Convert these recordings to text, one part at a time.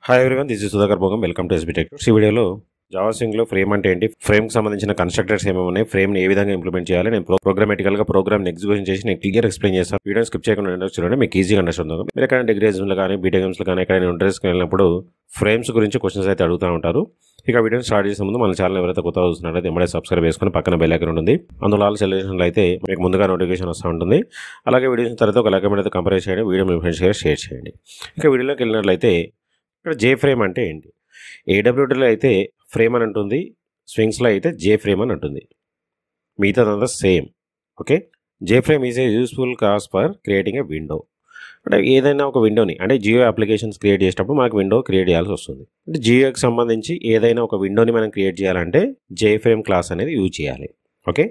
Hi everyone, this is Sudhakar Bhogam. Welcome to SB Tech. ఈ వీడియోలో Java స్వింగ్లో frame అంటే ఏంటి, ఫ్రేమ్కి సంబంధించిన కన్స్ట్రక్టర్స్ ఏమేమి ఉన్నాయి, ఫ్రేమ్ని ఏ విధంగా ఇంప్లిమెంట్ చేయాలి, నేను ప్రోగ్రామేటికల్గా ప్రోగ్రామ్ని ఎగ్జిక్యూషన్ చేసి నేను క్లియర్ ఎక్స్ప్లెయిన్ చేస్తాను. వీడియో స్కిప్ చేయకుండా చూడండి, మీకు ఈజీగా అండర్స్టాండ్ అవుతుంది. మీరు ఎక్కడైనా డిగ్రీ ఎగ్జామ్స్లో కానీ బీటెక్ ఎగ్జామ్స్లో కానీ ఎక్కడైనా ఇంటర్వ్యూస్కి వెళ్ళినప్పుడు ఫ్రేమ్స్ గురించి క్వశ్చన్స్ అయితే అడుగుతూ ఉంటారు. ఇక వీడియోని స్టార్ట్ చేసే ముందు మన ఛానల్ ఎవరైతే కొత్తగా చూస్తున్నారో ఎంబడే సబ్స్క్రైబ్ చేసుకుని పక్కన బెల్ ఐకాన్ ఉంటుంది. అందులో ఆల్ సెలెక్షన్లు అయితే మీకు ముందుగా నోటిఫికేషన్ వస్తూ ఉంటుంది. అలాగే వీడియో తర్వాత ఒక లైక్ అయితే కంపేర్ చేయండి, వీడియో మీ ఫ్రెండ్స్ షేర్ చేయండి. ఇక వీడియోలోకి వెళ్ళినట్లయితే ఇక్కడ జే ఫ్రేమ్ అంటే ఏంటి, ఏడబ్ల్యూటీలో అయితే ఫ్రేమ్ అని ఉంటుంది, స్వింగ్స్లో అయితే జే ఫ్రేమ్ అని ఉంటుంది, మిగతాదంతా same. Okay, J frame is A useful cause for creating a window. అంటే ఏదైనా ఒక విండోని, అంటే జియో అప్లికేషన్స్ క్రియేట్ చేసేటప్పుడు మనకు విండో క్రియేట్ చేయాల్సి వస్తుంది. అంటే జియోకి సంబంధించి ఏదైనా ఒక విండోని మనం క్రియేట్ చేయాలంటే జే ఫ్రేమ్ క్లాస్ అనేది యూజ్ చేయాలి. ఓకే,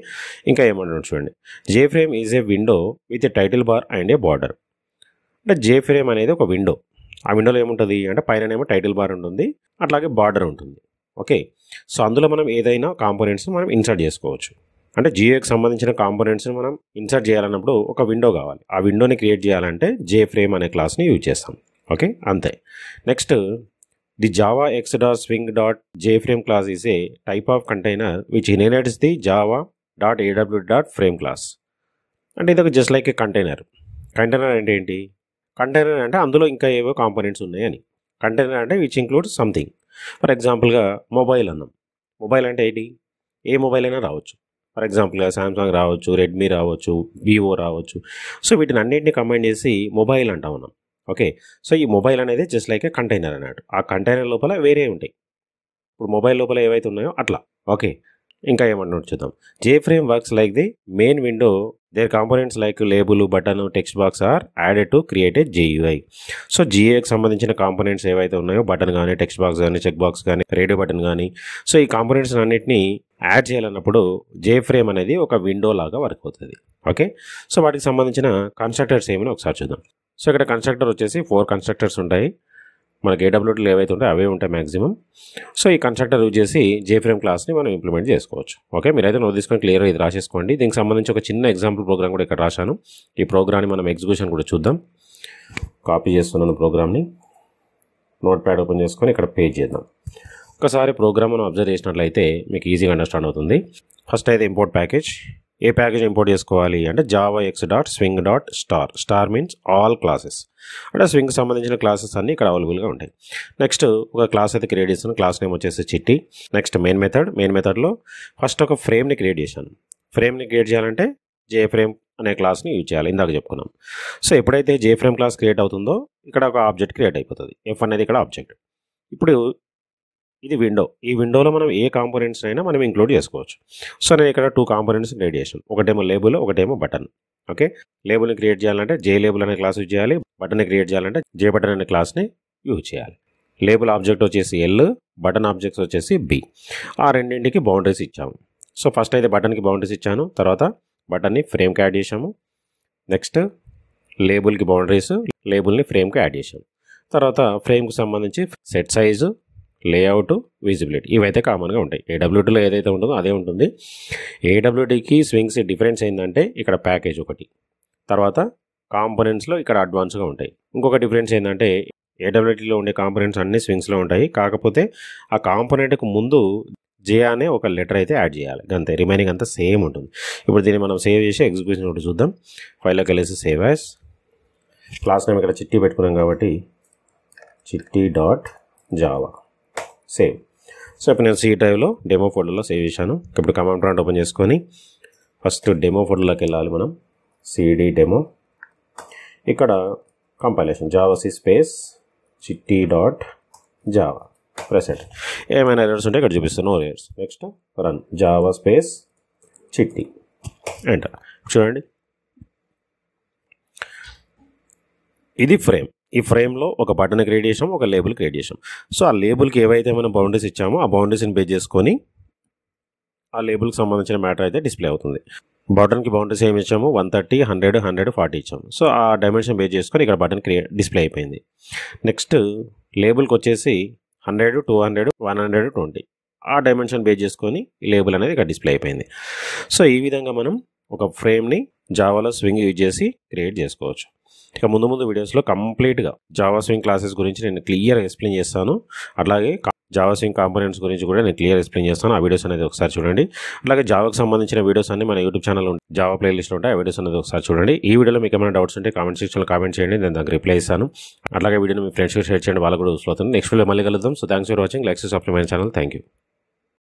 ఇంకా ఏమంటున్నాడు చూడండి, J frame is a window with a title bar and a border. అంటే జే ఫ్రేమ్ అనేది ఒక విండో, ఆ విండోలో ఏముంటుంది అంటే పైననేమో టైటిల్ బార్ ఉంటుంది, అట్లాగే బార్డర్ ఉంటుంది. ఓకే, సో అందులో మనం ఏదైనా కాంపోనెంట్స్ మనం ఇన్సర్ట్ చేసుకోవచ్చు. అంటే జియోకి సంబంధించిన కాంపోనెంట్స్ని మనం ఇన్సర్ట్ చేయాలన్నప్పుడు ఒక విండో కావాలి, ఆ విండోని క్రియేట్ చేయాలంటే జే ఫ్రేమ్ అనే క్లాస్ని యూజ్ చేస్తాం. ఓకే, అంతే. Next, the Java X dot swing dot J frame class is a type of container which inherits the Java dot AW dot frame class. అంటే ఇది ఒక just like a container. Container అంటే ఏంటి, container అంటే అందులో ఇంకా ఏవో కాంపోనెంట్స్ ఉన్నాయని. కంటైనర్ అంటే విచ్ ఇంక్లూడ్స్ సంథింగ్. ఫర్ ఎగ్జాంపుల్గా మొబైల్ అన్నాం. మొబైల్ అంటే ఏంటి, ఏ మొబైల్ అయినా రావచ్చు. ఫర్ ఎగ్జాంపుల్గా శాంసంగ్ రావచ్చు, రెడ్మీ రావచ్చు, వివో రావచ్చు. సో వీటిని అన్నింటినీ కంబైన్ చేసి మొబైల్ అంటాం మనం. ఓకే, సో ఈ మొబైల్ అనేది జస్ట్ లైక్ ఏ కంటైనర్ అన్నట్టు. ఆ కంటైనర్ లోపల వేరే ఉంటాయి, ఇప్పుడు మొబైల్ లోపల ఏవైతే ఉన్నాయో అట్లా. ఓకే, ఇంకా ఏమన్నా చూద్దాం. J frame works like the main window, there components like label, button, text box are added to create a GUI. So జిఏకి సంబంధించిన కాంపోనెంట్స్ ఏవైతే ఉన్నాయో, బటన్ కానీ, టెక్స్ట్ బాక్స్ కానీ, చెక్ బాక్స్ కానీ, రేడియో బటన్ కానీ, సో ఈ కాంపోనెంట్స్ అన్నింటినీ యాడ్ చేయాలన్నప్పుడు జే ఫ్రేమ్ అనేది ఒక విండో లాగా వర్క్ అవుతుంది. ఓకే, సో వాటికి సంబంధించిన కన్స్ట్రక్టర్స్ ఏమైనా ఒకసారి చూద్దాం. సో ఇక్కడ కన్స్ట్రక్టర్ వచ్చేసి 4 కన్స్ట్రక్టర్స్ ఉంటాయి. మనకి ఏడబ్ల్యూటీలు ఏవైతే ఉంటాయో అవే ఉంటాయి మ్యాక్సిమం. సో ఈ కన్స్ట్రక్టర్ యూజ్ చేసి జే ఫ్రేమ్ క్లాస్ని మనం ఇంప్లిమెంట్ చేసుకోవచ్చు. ఓకే, మీరైతే నోట్ తీసుకొని క్లియర్గా ఇది రాసేసుకోండి. దీనికి సంబంధించి ఒక చిన్న ఎగ్జాంపుల్ ప్రోగ్రామ్ కూడా ఇక్కడ రాశాను. ఈ ప్రోగ్రామ్ని మనం ఎగ్జిక్యూషన్ కూడా చూద్దాం. కాపీ చేస్తున్నాను ప్రోగ్రామ్ని, నోట్ ప్యాడ్ ఓపెన్ చేసుకొని ఇక్కడ పేజ్ చేద్దాం. ఒకసారి ప్రోగ్రామ్ మనం అబ్జర్వ్ చేసినట్లయితే మీకు ఈజీగా అండర్స్టాండ్ అవుతుంది. ఫస్ట్ అయితే ఇంపోర్ట్ ప్యాకేజ్. ఏ ప్యాకేజ్ ఇంపోర్ట్ చేసుకోవాలి అంటే Java X dot swing dot star. Star means all classes, అంటే స్వింగ్కి సంబంధించిన క్లాసెస్ అన్నీ ఇక్కడ అవైలబుల్గా ఉంటాయి. నెక్స్ట్ ఒక క్లాస్ అయితే క్రియేట్ చేస్తాను, క్లాస్ నేమ్ వచ్చేసి చిట్టి. Next main method. మెయిన్ మెథడ్లో ఫస్ట్ ఒక ఫ్రేమ్ని క్రియేట్ చేశాను. ఫ్రేమ్ని క్రియేట్ చేయాలంటే జే ఫ్రేమ్ అనే క్లాస్ని యూజ్ చేయాలి, ఇందాక చెప్పుకున్నాం. సో ఎప్పుడైతే జే ఫ్రేమ్ క్లాస్ క్రియేట్ అవుతుందో ఇక్కడ ఒక ఆబ్జెక్ట్ క్రియేట్ అయిపోతుంది. ఎఫ్ అనేది ఇక్కడ ఆబ్జెక్ట్. ఇప్పుడు ఇది విండో. ఈ విండోలో మనం ఏ కాంపోనెంట్స్ అయినా మనం ఇంక్లూడ్ చేసుకోవచ్చు. సో నేను ఇక్కడ 2 కాంపోనెంట్స్ క్రియేట్ చేశాను, ఒకటేమో లేబుల్, ఒకటేమో బటన్. ఓకే, లేబుల్ని క్రియేట్ చేయాలంటే జే లేబుల్ అనే క్లాస్ యూజ్ చేయాలి, బటన్ని క్రియేట్ చేయాలంటే జే బటన్ అనే క్లాస్ని యూజ్ చేయాలి. లేబుల్ ఆబ్జెక్ట్ వచ్చేసి ఎల్, బటన్ ఆబ్జెక్ట్స్ వచ్చేసి బి. ఆ రెండింటికి బౌండరీస్ ఇచ్చాము. సో ఫస్ట్ అయితే బటన్కి బౌండరీస్ ఇచ్చాను, తర్వాత బటన్ని ఫ్రేమ్కి యాడ్ చేసాము. నెక్స్ట్ లేబుల్కి బౌండరీస్, లేబుల్ని ఫ్రేమ్కి యాడ్ చేసాము. తర్వాత ఫ్రేమ్కి సంబంధించి సెట్ సైజు, లేఅవుట్, విజిబిలిటీ, ఇవైతే కామన్గా ఉంటాయి. ఏడబ్ల్యూటీలో ఏదైతే ఉంటుందో అదే ఉంటుంది. ఏడబ్ల్యూటీకి స్వింగ్స్ డిఫరెన్స్ ఏంటంటే ఇక్కడ ప్యాకేజ్ ఒకటి, తర్వాత కాంపోనెంట్స్లో ఇక్కడ అడ్వాన్స్గా ఉంటాయి. ఇంకొక డిఫరెన్స్ ఏంటంటే ఏడబ్ల్యూటీలో ఉండే కాంపోనెంట్స్ అన్ని స్వింగ్స్లో ఉంటాయి, కాకపోతే ఆ కాంపోనెంట్కి ముందు జే అనే ఒక లెటర్ అయితే యాడ్ చేయాలి, అంతే. రిమైనింగ్ అంతా సేమ్ ఉంటుంది. ఇప్పుడు దీన్ని మనం సేవ్ చేసి ఎగ్జిక్యూషన్ ఒకటి చూద్దాం. ఫైల్లోకి వెళ్ళేసి సేవ్ యాజ్. క్లాస్ నేమ్ ఇక్కడ చిట్టి పెట్టుకున్నాం కాబట్టి చిట్టి డాట్ జావా, సేవ్. సో ఇప్పుడు నేను సి డ్రైవ్లో డెమో ఫోల్డర్లో సేవ్ చేశాను. ఇప్పుడు కమాండ్ ప్రాంప్ట్ ఓపెన్ చేసుకొని ఫస్ట్ డెమో ఫోల్డర్లోకి వెళ్ళాలి మనం. సిడి డెమో, ఇక్కడ compilation javac space Chitti dot java, present. ఏమైనా ఎర్రర్స్ ఉంటే ఇక్కడ చూపిస్తాను, no errors. Next run java space Chitti, enter. చూడండి, ఇది ఫ్రేమ్. ఈ ఫ్రేమ్లో ఒక బటన్ క్రియేట్ చేసాం, ఒక లేబుల్ క్రియేట్ చేసాం. సో ఆ లేబుల్కి ఏవైతే మనం బౌండరీస్ ఇచ్చామో ఆ బౌండరీస్ని బేస్ చేసుకొని ఆ లేబుల్కి సంబంధించిన మ్యాటర్ అయితే డిస్ప్లే అవుతుంది. బటన్కి బౌండరీస్ ఏమి ఇచ్చాము, 130, 100, 140 ఇచ్చాము. సో ఆ డైమెన్షన్ బేస్ చేసుకొని ఇక్కడ బటన్ డిస్ప్లే అయిపోయింది. నెక్స్ట్ లేబుల్కి వచ్చేసి 100, 200, 120, ఆ డైమెన్షన్ బేస్ చేసుకొని ఈ లేబుల్ అనేది ఇక్కడ డిస్ప్లే అయిపోయింది. సో ఈ విధంగా మనం ఒక ఫ్రేమ్ని జావాలో స్వింగ్ యూజ్ చేసి క్రియేట్ చేసుకోవచ్చు. ఇక ముందు వీడియోస్లో కంప్లీట్గా జావా స్వింగ్ క్లాసెస్ గురించి నేను క్లియర్గా ఎక్స్ప్లెయిన్ చేస్తాను. అట్లాగే జావా స్వింగ్ కాంపోనెంట్స్ గురించి కూడా నేను క్లియర్ ఎక్స్ప్లెయిన్ చేస్తాను. ఆ వీడియోస్ అనేది ఒకసారి చూడండి. అలాగే జావాకి సంబంధించిన వీడియోస్ అన్ని మన యూట్యూబ్ ఛానల్ జావా ప్లేలిస్ట్ ఉంటాయి. ఆ వీడియోస్ అనేది ఒకసారి చూడండి. ఈ వీడియోలో మీకు ఏమైనా డౌట్స్ ఉంటే కామెంట్ సెక్షన్లో కామెంట్ చేయండి, నేను దానికి రిప్లై ఇస్తాను. అట్లాగే వీడియోని మీ ఫ్రెండ్స్కి షేర్ చేయండి, వాళ్ళు కూడా యూస్ అవుతుంది. నెక్స్ట్ వీడియో మళ్ళీ కలుద్దాం. So thanks for watching. Like subscribe my channel. Thank you.